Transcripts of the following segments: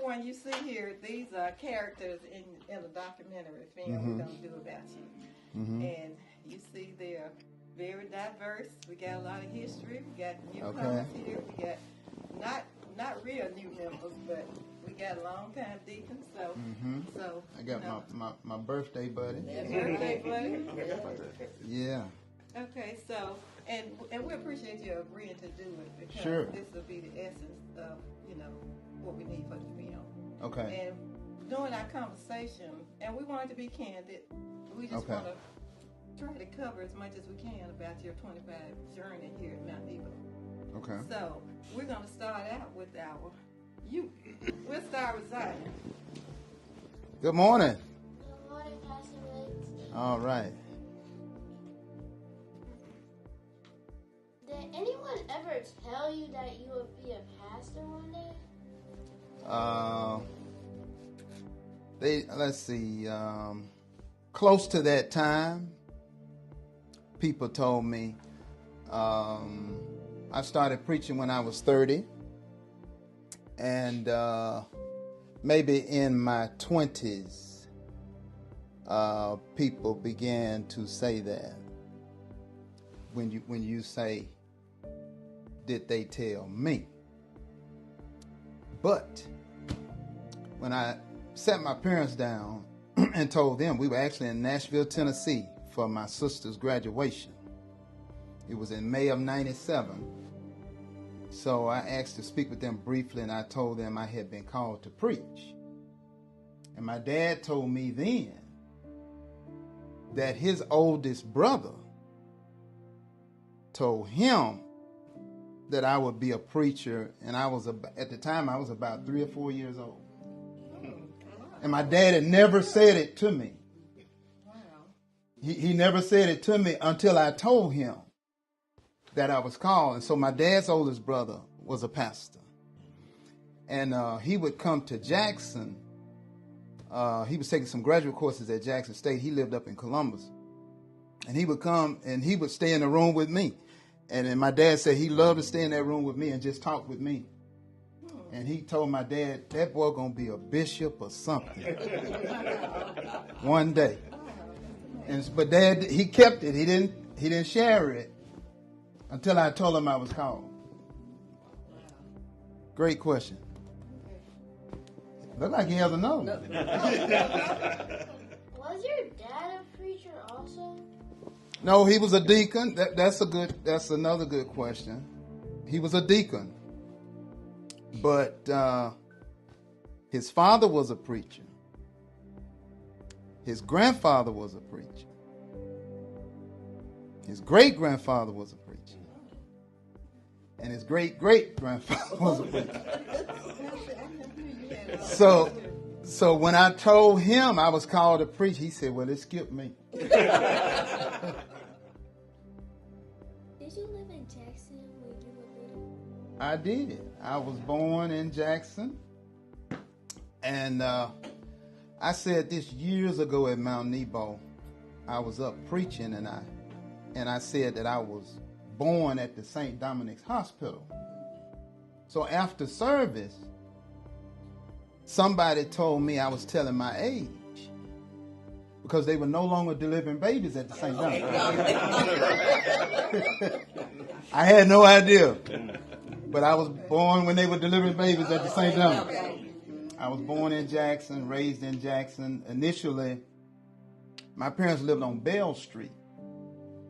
everyone you see here, these are characters in a documentary film we're going to do about you. And you see they're very diverse. We got a lot of history. We got newcomers here. We got not real new members, but we got long-time deacons. So I got my birthday buddy. That's birthday buddy. Yeah. Okay, so and we appreciate you agreeing to do it because this will be the essence of what we need for the film. Okay. And during our conversation, and we wanted to be candid. We just want to try to cover as much as we can about your 25 journey here at Mount Nebo. Okay. So we're going to start out with our youth. We'll start with Zion. Good morning. Good morning, Pastor Riggs. All right. Did anyone ever tell you that you would be a pastor one day? Let's see, close to that time, people told me, I started preaching when I was 30, and maybe in my 20s, people began to say that. When you say, did they tell me? But when I sat my parents down and told them, we were actually in Nashville, Tennessee for my sister's graduation. It was in May of '97. So I asked to speak with them briefly, and I told them I had been called to preach. And my dad told me then that his oldest brother told him that I would be a preacher, and at the time I was about 3 or 4 years old. And my dad had never said it to me. Wow. He never said it to me until I told him that I was called. And so my dad's oldest brother was a pastor. And he would come to Jackson. He was taking some graduate courses at Jackson State. He lived up in Columbus. And he would come and he would stay in the room with me. And then my dad said he loved to stay in that room with me and just talk with me. And he told my dad, that boy gonna be a bishop or something one day. But Dad, he kept it. He didn't share it until I told him I was called. Great question. Look like he has a nose. Was your dad a preacher also? No, he was a deacon. That's another good question. He was a deacon. But his father was a preacher. His grandfather was a preacher. His great-grandfather was a preacher. And his great-great-grandfather was a preacher. So when I told him I was called to preach, he said, well, it skipped me. Did you live in Jackson when you were little? I did. I was born in Jackson. And I said this years ago at Mount Nebo. I was up preaching, and I said that I was born at the St. Dominic's Hospital. So after service, somebody told me I was telling my age because they were no longer delivering babies at the St. Dominic's. I had no idea. But I was born when they were delivering babies at the St. Dominic's. I was born in Jackson, raised in Jackson. Initially, my parents lived on Bell Street,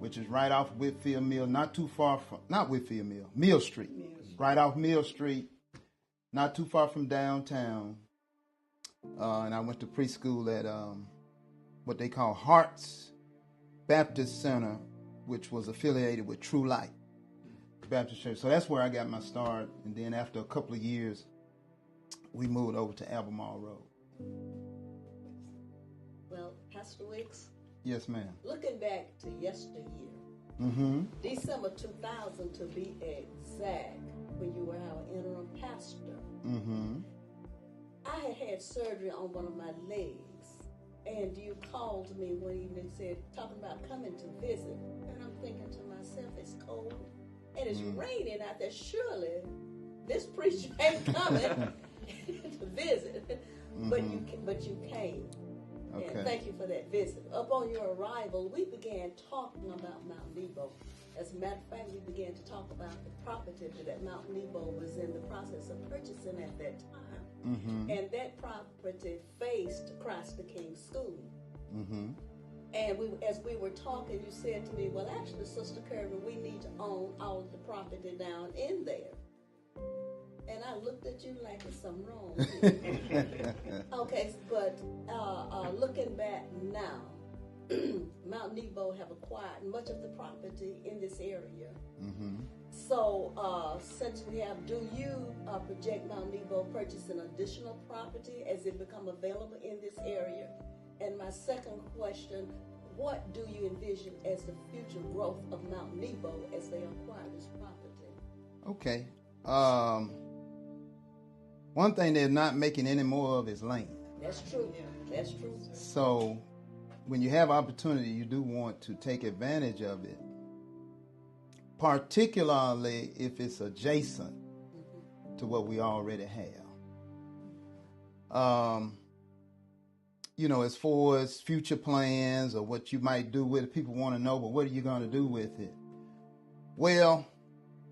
which is right off Whitfield Mill, not Whitfield Mill, Mill Street. Right off Mill Street, not too far from downtown. And I went to preschool at what they call Hearts Baptist Center, which was affiliated with True Light Baptist Church. So that's where I got my start. And then after a couple of years, we moved over to Albemarle Road. Well, Pastor Wicks, Yes, ma'am. looking back to yesteryear, Mm-hmm. December 2000 to be exact, when you were our interim pastor, Mm-hmm. I had surgery on one of my legs, and you called me one evening and said, talking about coming to visit, and I'm thinking to myself, it's cold, and it's raining out there, surely this preacher ain't coming. to visit, but you came. Okay. And thank you for that visit. Upon your arrival, we began talking about Mount Nebo. As a matter of fact, we began to talk about the property that Mount Nebo was in the process of purchasing at that time. And that property faced Christ the King School. And as we were talking, you said to me, well, actually, Sister Kirby, we need to own all of the property down in there. And I looked at you like there's something wrong here. Okay, but looking back now, Mount Nebo have acquired much of the property in this area. So since we have, do you project Mount Nebo purchasing additional property as it become available in this area? And my second question, what do you envision as the future growth of Mount Nebo as they acquire this property? Okay. One thing they're not making any more of is land. That's true. That's true. So when you have opportunity, you do want to take advantage of it, particularly if it's adjacent to what we already have. As far as future plans or what you might do with it, people want to know, but what are you going to do with it? Well,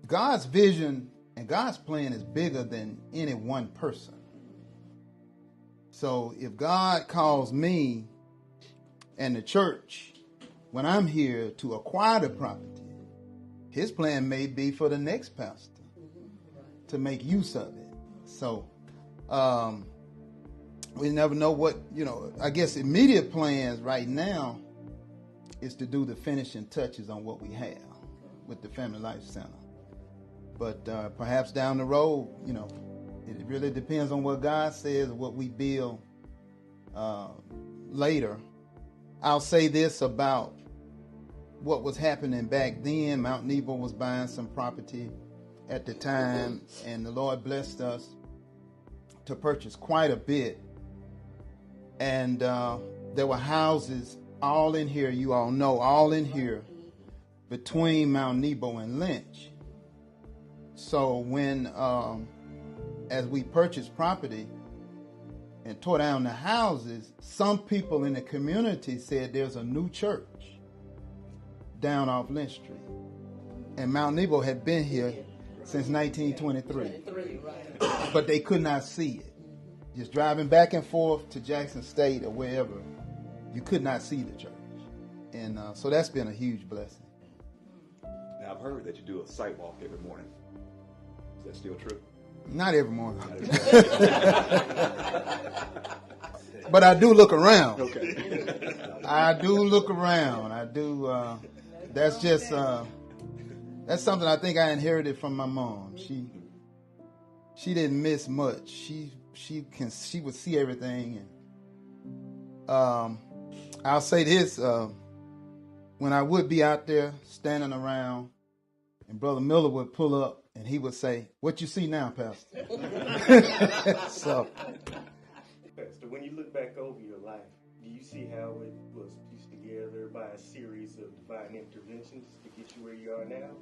God's vision and God's plan is bigger than any one person. So if God calls me and the church, when I'm here, to acquire the property, his plan may be for the next pastor to make use of it. So we never know what, I guess immediate plans right now is to do the finishing touches on what we have with the Family Life Center. But perhaps down the road, it really depends on what God says, what we build later. I'll say this about what was happening back then. Mount Nebo was buying some property at the time, and the Lord blessed us to purchase quite a bit. And there were houses all in here, you all know, all in here between Mount Nebo and Lynch. So when, as we purchased property and tore down the houses, some people in the community said there's a new church down off Lynch Street. And Mount Nebo had been here since 1923. But they could not see it. Just driving back and forth to Jackson State or wherever, you could not see the church. And so that's been a huge blessing. Now, I've heard that you do a site walk every morning. Is that still true? Not every morning. But I do look around. Okay. I do look around. I do. That's just, that's something I think I inherited from my mom. She didn't miss much. She would see everything. And I'll say this, when I would be out there standing around and Brother Miller would pull up and he would say, "What you see now, Pastor?" So, Pastor, when you look back over your life, do you see how it was pieced together by a series of divine interventions to get you where you are now?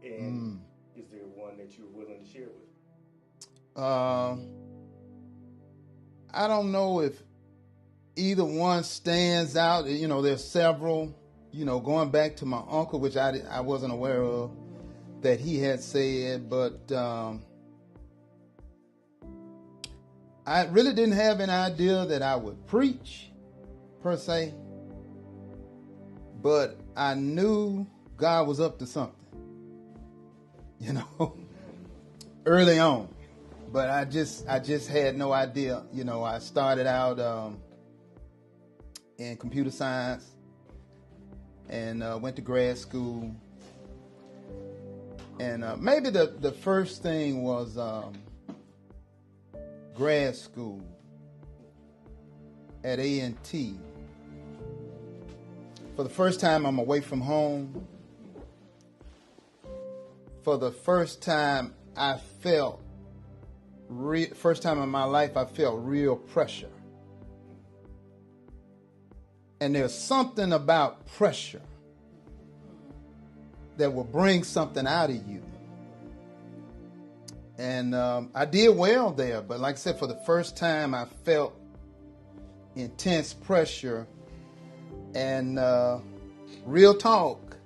And is there one that you're willing to share with? I don't know if either one stands out. There's several, going back to my uncle, which I wasn't aware of, that he had said, but I really didn't have an idea that I would preach, per se, but I knew God was up to something, early on. But I just had no idea. I started out in computer science and went to grad school. And maybe the first thing was grad school at A&T. For the first time, I'm away from home. For the first time, first time in my life, I felt real pressure. And there's something about pressure that will bring something out of you. And I did well there. But like I said, for the first time, I felt intense pressure. And real talk,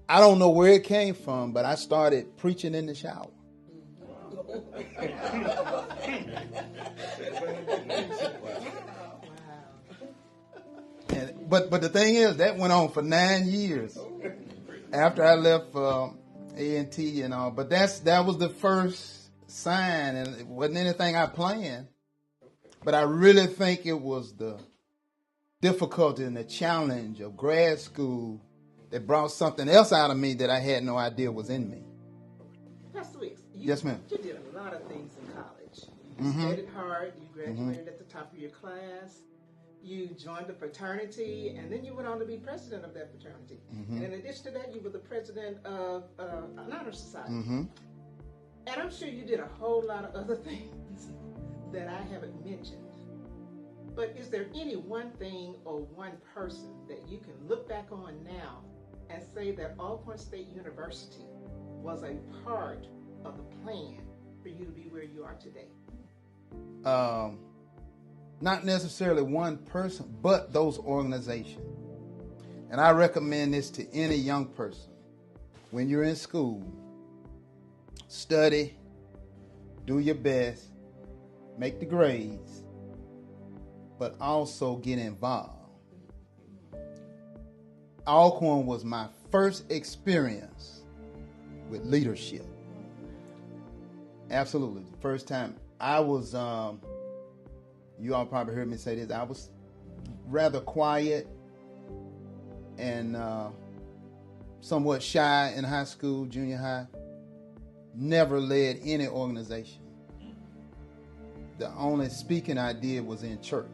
I don't know where it came from, but I started preaching in the shower. But the thing is, that went on for 9 years after I left A&T and all. But that was the first sign, and it wasn't anything I planned. But I really think it was the difficulty and the challenge of grad school that brought something else out of me that I had no idea was in me. Pastor Weeks, Yes, ma'am. You did a lot of things in college. You studied hard. You graduated at the top of your class. You joined the fraternity, and then you went on to be president of that fraternity. And in addition to that, you were the president of an honor society. And I'm sure you did a whole lot of other things that I haven't mentioned. But is there any one thing or one person that you can look back on now and say that Alcorn State University was a part of the plan for you to be where you are today? Not necessarily one person, but those organizations. And I recommend this to any young person. When you're in school, study, do your best, make the grades, but also get involved. Alcorn was my first experience with leadership. Absolutely. The first time I was, you all probably heard me say this, I was rather quiet and somewhat shy in high school, junior high. Never led any organization. The only speaking I did was in church.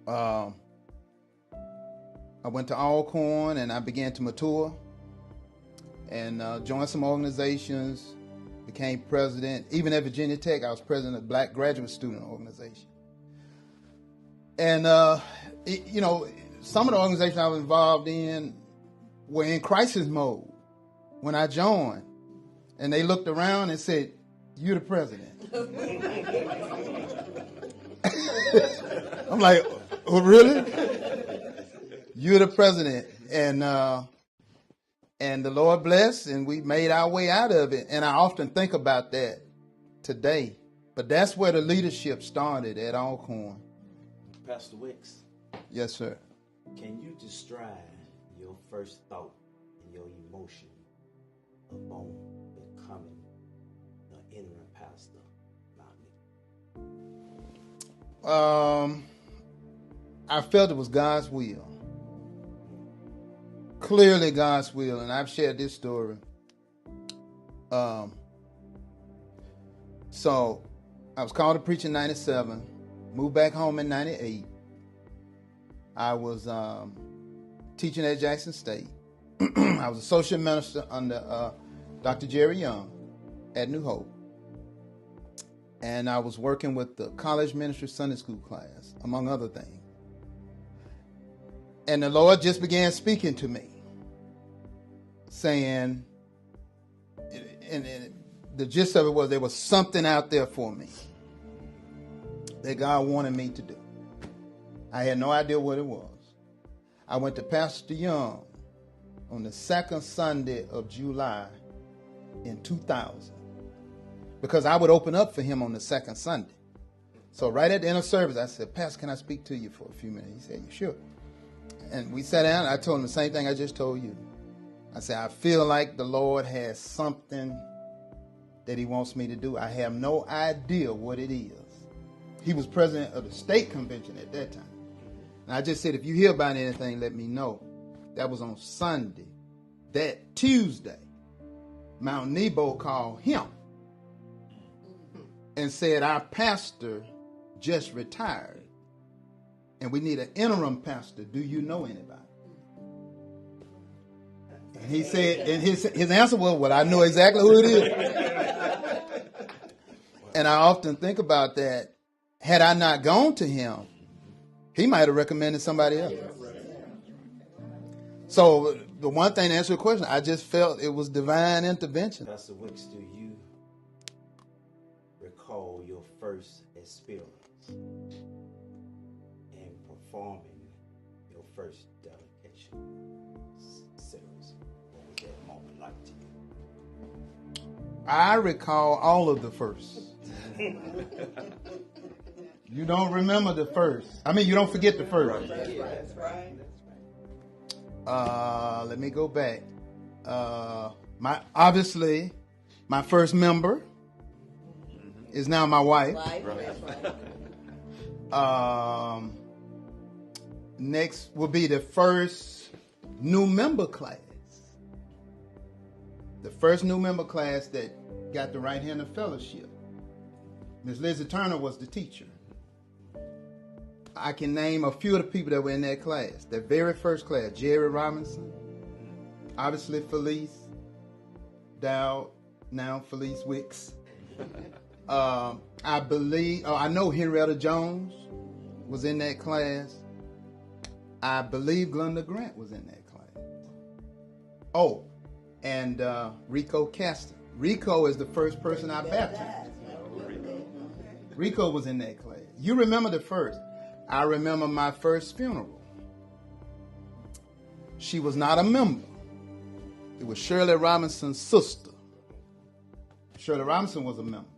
I went to Alcorn and I began to mature and joined some organizations, became president. Even at Virginia Tech, I was president of the Black Graduate Student Organization. And, some of the organizations I was involved in were in crisis mode when I joined. And they looked around and said, "You're the president." I'm like, "Oh, really? You're the president." And the Lord blessed, and we made our way out of it. And I often think about that today. But that's where the leadership started at Alcorn. Pastor Wicks. Yes, sir. Can you describe your first thought and your emotion upon becoming the interim pastor? I felt it was God's will. Clearly God's will, and I've shared this story. So I was called to preach in 97, moved back home in 98. I was teaching at Jackson State. I was associate minister under Dr. Jerry Young at New Hope. And I was working with the college ministry Sunday school class, among other things. And the Lord just began speaking to me, saying, and the gist of it was there was something out there for me that God wanted me to do. I had no idea what it was. I went to Pastor Young on the second Sunday of July in 2000 because I would open up for him on the second Sunday. So right at the end of service, I said, "Pastor, can I speak to you for a few minutes?" He said, "You sure?" And we sat down. And I told him the same thing I just told you. I said, "I feel like the Lord has something that he wants me to do. I have no idea what it is." He was president of the state convention at that time. And I just said, "If you hear about anything, let me know." That was on Sunday. That Tuesday, Mount Nebo called him and said, "Our pastor just retired, and we need an interim pastor. Do you know anybody?" And he said, and his answer was, "Well, I know exactly who it is." And I often think about that. Had I not gone to him, he might have recommended somebody else. So the one thing to answer your question, I just felt it was divine intervention. Pastor Wicks, do you recall your first experience in performing your first dedication service? What was that moment like to you? I recall all of the first. You don't remember the first. I mean, you don't forget the first. That's right. Let me go back. Obviously, my first member is now my wife. Next will be the first new member class. The first new member class that got the right hand of fellowship. Miss Lizzie Turner was the teacher. I can name a few of the people that were in that class. That very first class, Jerry Robinson, obviously Felice Dowd, now Felice Wicks. I know Henrietta Jones was in that class. I believe Glenda Grant was in that class. Oh, and Rico Caston. Rico is the first person I baptized. Rico was in that class. You remember the first. I remember my first funeral. She was not a member. It was Shirley Robinson's sister. Shirley Robinson was a member,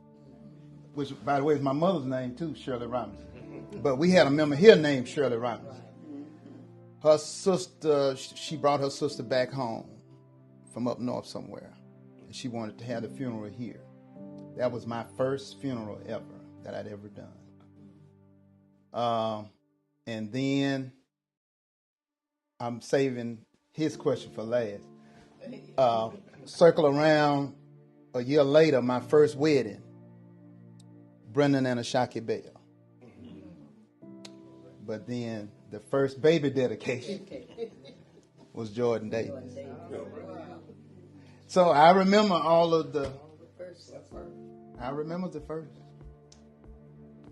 which, by the way, is my mother's name too, Shirley Robinson. But we had a member here named Shirley Robinson. Her sister, she brought her sister back home from up north somewhere. And she wanted to have the funeral here. That was my first funeral ever that I'd ever done. And then I'm saving his question for last. Circle around a year later, my first wedding, Brendan and Ashaki Bell. But then the first baby dedication was Jordan Davis. So I remember all of the. I remember the first.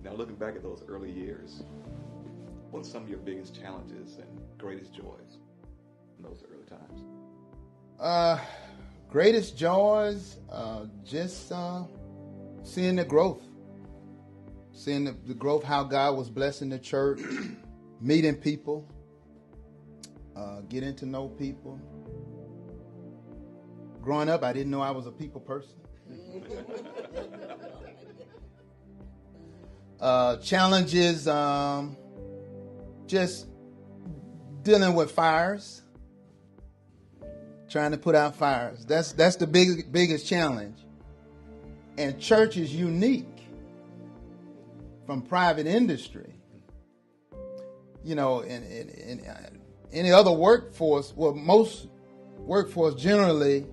Now, looking back at those early years, what are some of your biggest challenges and greatest joys in those early times? Greatest joys, just seeing the growth. Seeing the growth, how God was blessing the church, meeting people, getting to know people. Growing up, I didn't know I was a people person. Challenges, just dealing with fires, trying to put out fires. That's the biggest challenge. And church is unique from private industry. You know, in any other workforce, well, most workforce generally,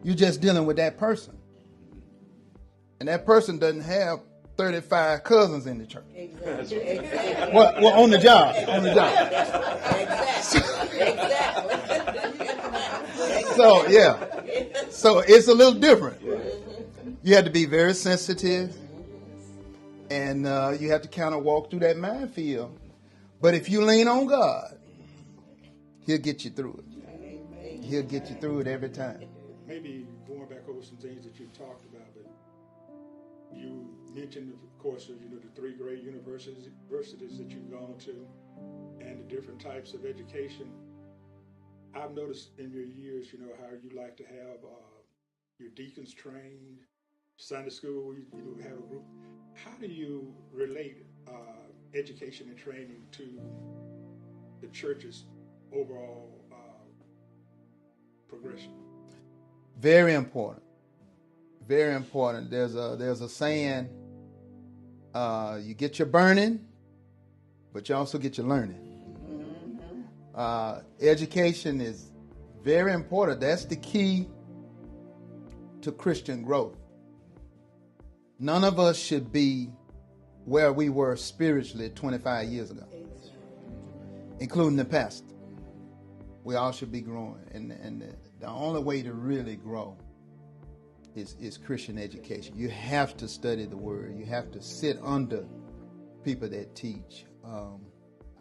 you're just dealing with that person. And that person doesn't have 35 cousins in the church. Exactly. Well, on the job. Exactly. So, yeah. So it's a little different. You have to be very sensitive. And you have to kind of walk through that minefield. But if you lean on God, He'll get you through it. He'll get you through it every time. Maybe going back over some things that you talked about, but you mentioned, of course, the three great universities that you've gone to and the different types of education. I've noticed in your years, how you like to have your deacons trained, Sunday school, you have a group. How do you relate education and training to the church's overall progression? Very important. Very important. There's a saying, you get your burning, but you also get your learning. Education is very important. That's the key to Christian growth. None of us should be where we were spiritually 25 years ago, including the pastor. We all should be growing. And the only way to really grow is Christian education. You have to study the Word. You have to sit under people that teach.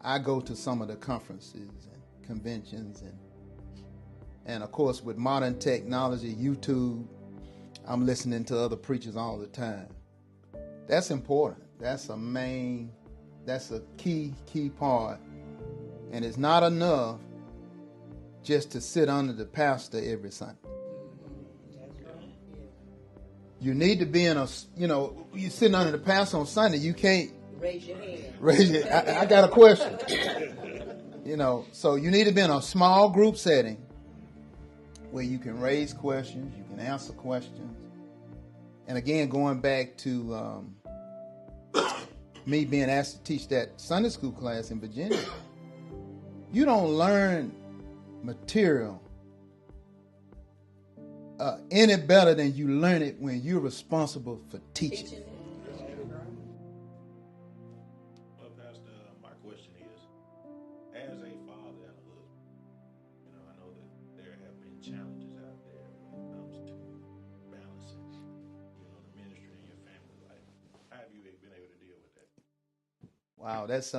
I go to some of the conferences and conventions, And of course, with modern technology, YouTube, I'm listening to other preachers all the time. That's important. That's a key part. And it's not enough just to sit under the pastor every Sunday. You need to be in you're sitting under the pastor on Sunday, you can't Raise your hand. I got a question. So you need to be in a small group setting where you can raise questions, you can answer questions. And again, going back to me being asked to teach that Sunday school class in Virginia, you don't learn material any better than you learn it when you're responsible for teaching. Well, Pastor, my question is, as a father and a husband, I know that there have been challenges out there when it comes to balancing, the ministry and your family life. How have you been able to deal with that? Wow, that's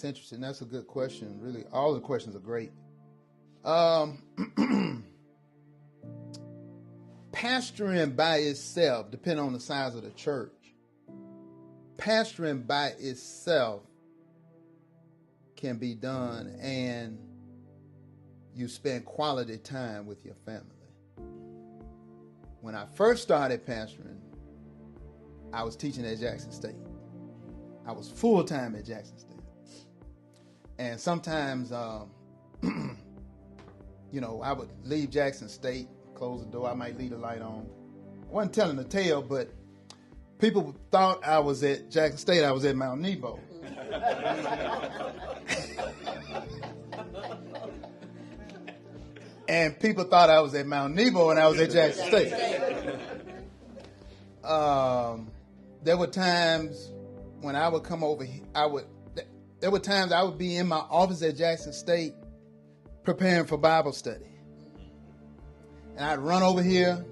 interesting. That's a good question. Really, all the questions are great. Pastoring by itself, depending on the size of the church, pastoring by itself can be done, and you spend quality time with your family. When I first started pastoring, I was teaching at Jackson State. I was full-time at Jackson State. And sometimes, I would leave Jackson State, close the door, I might leave the light on. I wasn't telling the tale, but people thought I was at Jackson State, I was at Mount Nebo. And people thought I was at Mount Nebo and I was at Jackson State. There were times when I would come over here, there were times I would be in my office at Jackson State preparing for Bible study. And I'd run over here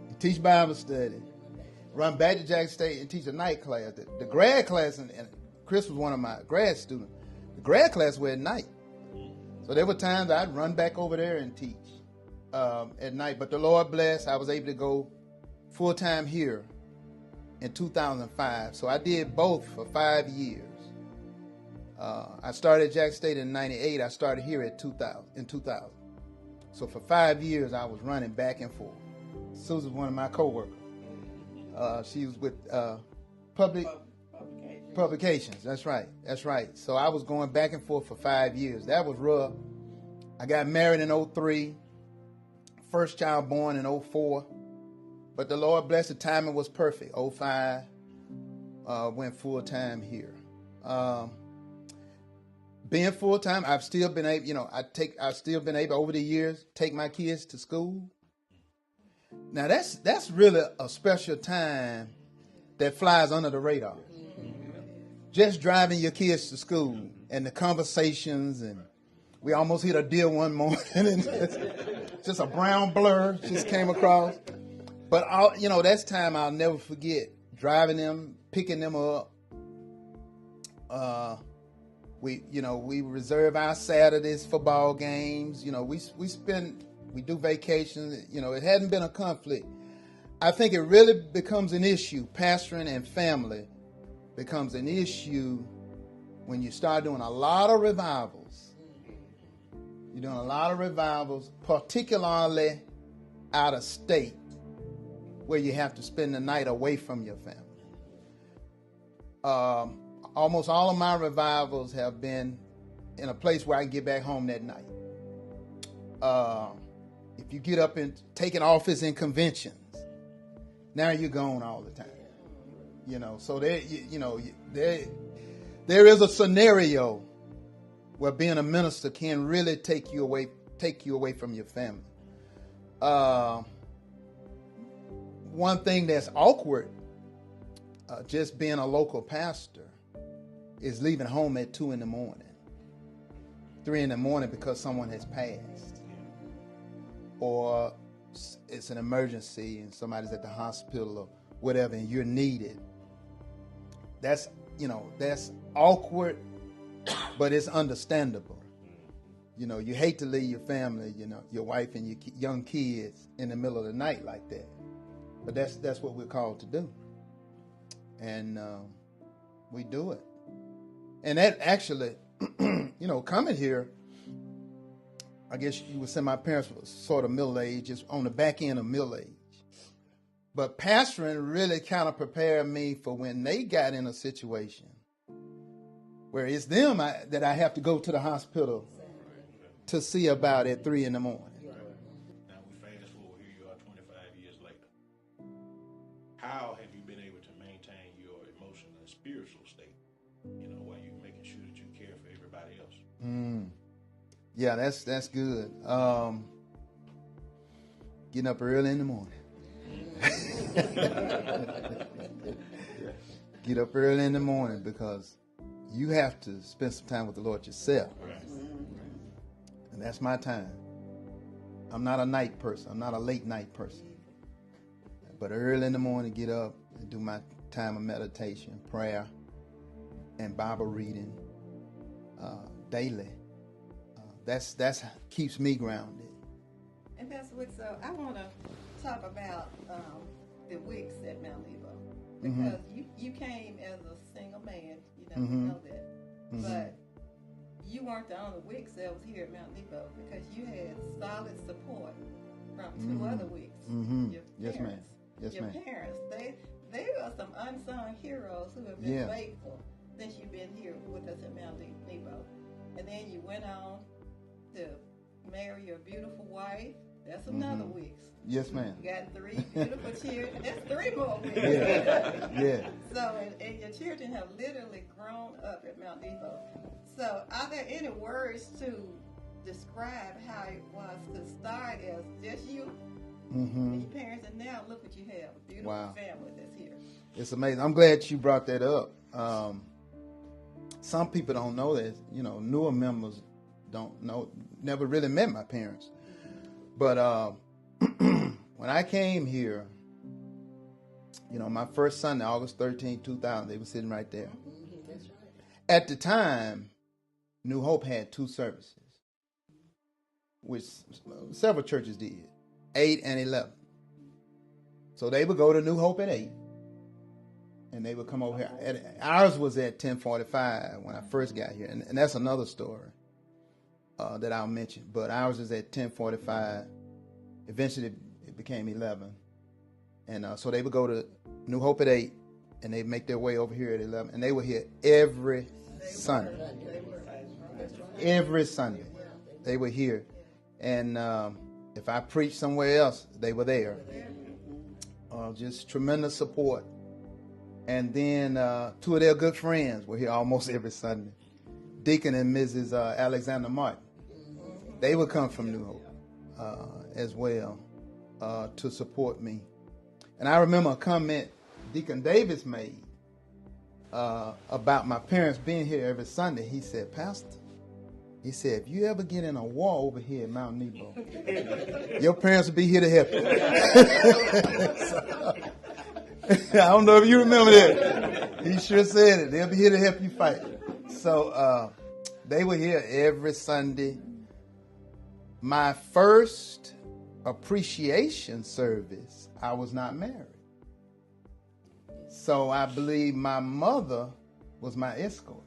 and teach Bible study, run back to Jackson State and teach a night class. The grad class, and Chris was one of my grad students, the grad class were at night. So there were times I'd run back over there and teach at night. But the Lord bless, I was able to go full-time here in 2005. So I did both for 5 years. I started at Jackson State in 98. I started here in 2000. So for 5 years, I was running back and forth. Susan's one of my coworkers. She was with Publications. That's right. So I was going back and forth for 5 years. That was rough. I got married in 2003. First child born in 2004. But the Lord blessed, the timing was perfect. 2005, went full time here. Being full time, I've still been able, I've still been able over the years take my kids to school. Now that's really a special time that flies under the radar. Just driving your kids to school and the conversations, and we almost hit a deer one morning and just a brown blur just came across. But that's time I'll never forget. Driving them, picking them up. We reserve our Saturdays for ball games. We do vacations. It hadn't been a conflict. I think it really becomes an issue. Pastoring and family becomes an issue when you start doing a lot of revivals. You're doing a lot of revivals, particularly out of state, where you have to spend the night away from your family. Almost all of my revivals have been in a place where I can get back home that night. If you get up and take an office in conventions, now you're gone all the time. So there is a scenario where being a minister can really take you away from your family. One thing that's awkward, just being a local pastor, is leaving home at 2 a.m, 3 a.m, because someone has passed, or it's an emergency and somebody's at the hospital or whatever, and you're needed. That's awkward, but it's understandable. You know, you hate to leave your family, you know, your wife and your young kids in the middle of the night like that. But that's what we're called to do. And we do it. And that actually, you know, coming here, I guess you would say my parents were sort of middle age, just on the back end of middle age. But pastoring really kind of prepared me for when they got in a situation where it's them that I have to go to the hospital to see about at 3 in the morning. Now we fast forward, here you are 25 years later. How have you been able to maintain your emotional and spiritual state, you know, while you're making sure that you care for everybody else? Yeah, that's good. Getting up early in the morning. Get up early in the morning because you have to spend some time with the Lord yourself. And that's my time. I'm not a night person. I'm not a late night person. But early in the morning, get up and do my time of meditation, prayer, and Bible reading daily. That's keeps me grounded. And Pastor Wick, so I want to talk about the Wicks at Mount Nebo. Because you came as a single man, you know, you know that. But you weren't the only Wicks that was here at Mount Nebo because you had solid support from 2 other Wicks. Your parents. Yes, ma'am. Your parents, they are some unsung heroes who have been faithful since you've been here with us at Mount Nebo. And then you went on to marry your beautiful wife. That's another Wicks. Yes, ma'am. You got 3 beautiful children. That's 3 more Wicks. Yeah. So, and your children have literally grown up at Mount Nebo. So, are there any words to describe how it was to start as just you and your parents, and now look what you have, a beautiful family that's here. It's amazing. I'm glad you brought that up. Some people don't know that, you know, newer members don't know, never really met my parents. But when I came here, you know, my first Sunday, August 13, 2000, they were sitting right there. That's right. At the time, New Hope had 2 services, which several churches did, 8 and 11. So they would go to New Hope at 8, and they would come over here. Ours was at 10:45 when I first got here, and that's another story that I'll mention. But ours is at 10:45. Eventually, it became 11, and so they would go to New Hope at 8, and they'd make their way over here at 11, and they were here every Sunday. Every Sunday, they were here, and if I preached somewhere else, they were there. Just tremendous support. And then 2 of their good friends were here almost every Sunday, Deacon and Mrs. Alexander Martin. They would come from New Hope as well to support me. And I remember a comment Deacon Davis made about my parents being here every Sunday. He said, Pastor, he said, if you ever get in a war over here at Mount Nebo, your parents will be here to help you. I don't know if you remember that. He sure said it. They'll be here to help you fight. So they were here every Sunday. My first appreciation service, I was not married. So I believe my mother was my escort.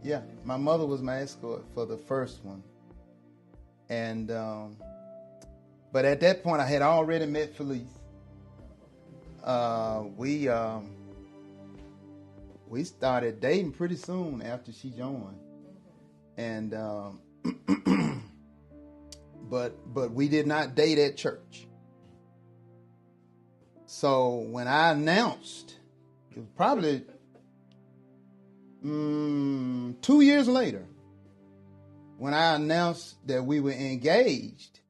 Yeah, my mother was my escort for the first one. And but at that point, I had already met Felice. We started dating pretty soon after she joined, and but we did not date at church. So when I announced, it was probably 2 years later, when I announced that we were engaged,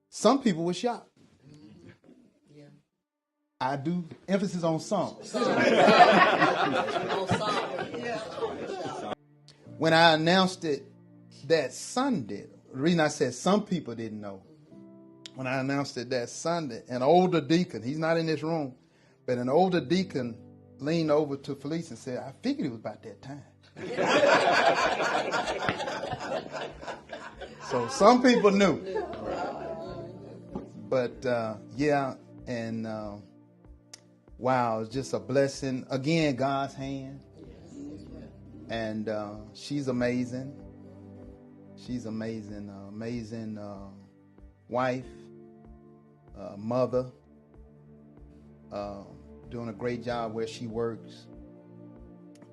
some people were shocked. I do emphasis on some. When I announced it that Sunday, the reason I said some people didn't know, when I announced it that Sunday, an older deacon, he's not in this room, but an older deacon leaned over to Felice and said, I figured it was about that time. So some people knew. But yeah, and wow, it's just a blessing. Again, God's hand. And she's amazing. She's amazing. Amazing wife, mother, doing a great job where she works.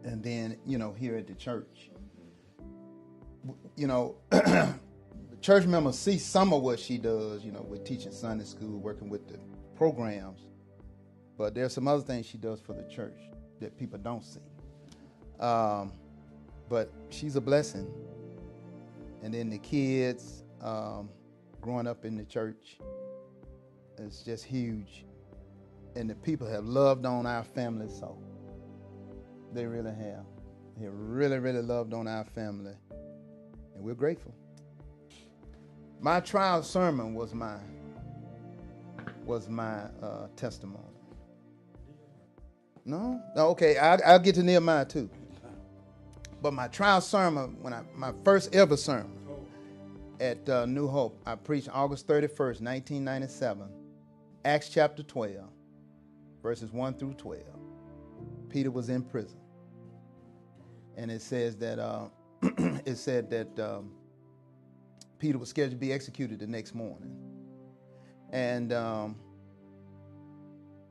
And then, here at the church. Church members see some of what she does, with teaching Sunday school, working with the programs. But there's some other things she does for the church that people don't see. But she's a blessing. And then the kids growing up in the church, it's just huge. And the people have loved on our family so. They really have. They really, really loved on our family. And we're grateful. My trial sermon was my testimony. No? Okay, I'll get to Nehemiah too. But my trial sermon, my first ever sermon at New Hope, I preached August 31st, 1997, Acts chapter 12, verses 1 through 12. Peter was in prison. And it says that Peter was scheduled to be executed the next morning. And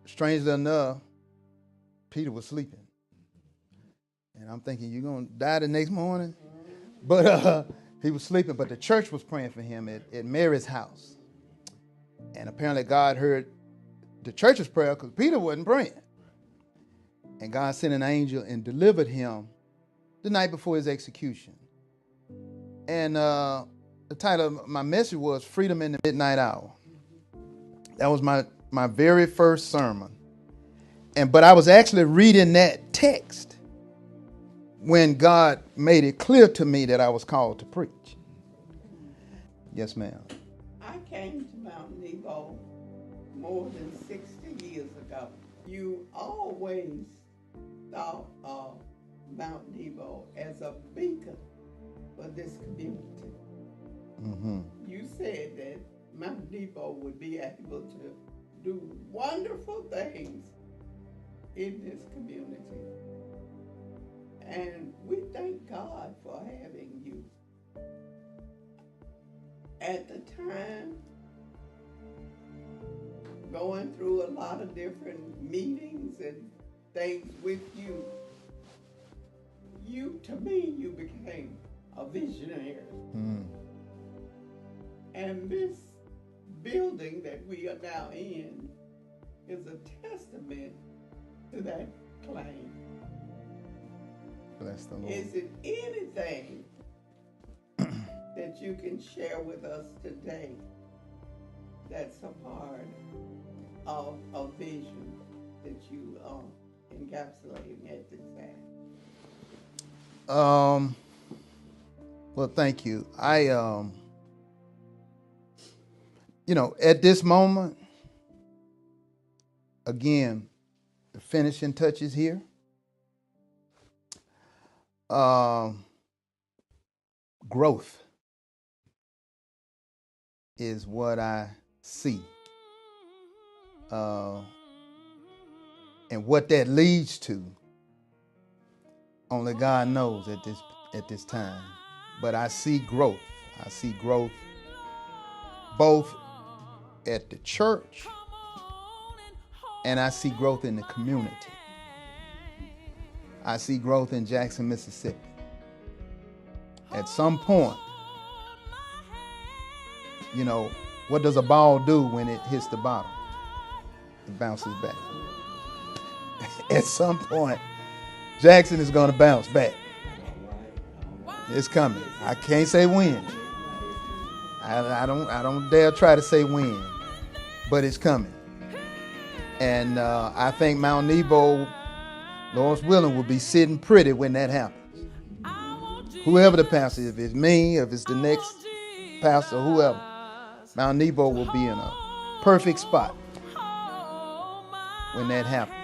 strangely enough, Peter was sleeping. And I'm thinking, you're going to die the next morning? But he was sleeping, but the church was praying for him at Mary's house. And apparently God heard the church's prayer because Peter wasn't praying. And God sent an angel and delivered him the night before his execution. And the title of my message was Freedom in the Midnight Hour. That was my very first sermon. But I was actually reading that text when God made it clear to me that I was called to preach. Yes, ma'am. I came to Mount Nebo more than 60 years ago. You always thought of Mount Nebo as a beacon for this community. Mm-hmm. You said that Mount Nebo would be able to do wonderful things in this community. And we thank God for having you. At the time, going through a lot of different meetings and things with you, to me, you became a visionary. Mm. And this building that we are now in is a testament to that claim. Bless the Lord. Is it anything that you can share with us today that's a part of a vision that you are encapsulating at this time? Well, thank you. At this moment, again, the finishing touches here. Growth is what I see. And what that leads to, only God knows at this time. But I see growth. I see growth both at the church and I see growth in the community. I see growth in Jackson, Mississippi. At some point, what does a ball do when it hits the bottom? It bounces back. At some point, Jackson is going to bounce back. It's coming. I can't say when. I don't dare try to say when, but it's coming. And I think Mount Nebo, Lord's willing, will be sitting pretty when that happens. Whoever the pastor is, if it's me, if it's the next pastor, whoever, Mount Nebo will be in a perfect spot when that happens.